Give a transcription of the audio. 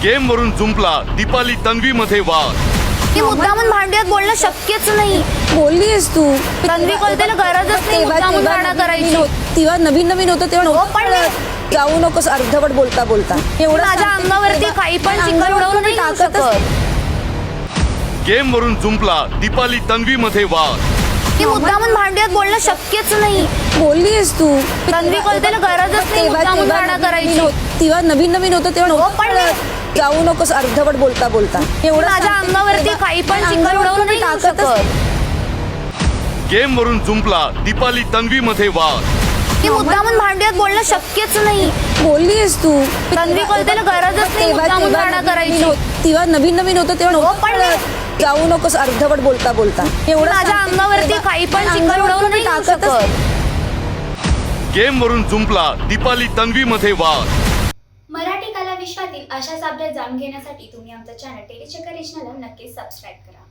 Game वरून जुंपला दीपाली तन्वी मध्ये वाद। की मुद्दामून भांड्यात बोलणं शक्यच नाही। बोललीस तू तन्वी कळतेला गरजच नाही मुद्दामून भांडण करायची। तेव्हा नवीन होतं हो, पण तेव्हा जाऊ नकोस अर्धवट बोलता एवढं माझ्या अंगावरती काही पण चिखल उडवून नाही येऊ शकत। गेम वरून जुंपला दीपाली तन्वी मध्ये वाद। की मुद्दामून भांड्यात बोलणं शक्यच नाही। बोललीस तू तन्वी कळतेला गरजच नाही मुद्दामून भांडण करायची। तेव्हा नवीन होतं हो, तेव्हा पण जाऊ नकोस अर्धवट बोलता एवढं माझ्या अंगावरती काही पण चिखल उडवून नाही येऊ शकत। गेम वरून जुंपला दीपाली तन्वी मध्ये वाद। की मुद्दामून भांड्यात बोलणं शक्यच नाही। बोललीस तू तन्वी कळतेला गरजच नाही मुद्दामून भांडण करायची। तेव्हा नवीन होतं हो, तेव्हा पण जाऊ नकोस अर्धवट बोलता एवढं माझ्या अंगावरती काही पण चिखल उडवून नाही येऊ शकत। गेम वरून जुंपला दीपाली तन्वी मध्ये वाद। मराठी कला विश्वातील अशाच अपडेट जाणून घेण्यासाठी तुम्ही आमचं चॅनल टेलीचक्कर रिजनला नक्कीच सबस्क्राईब करा।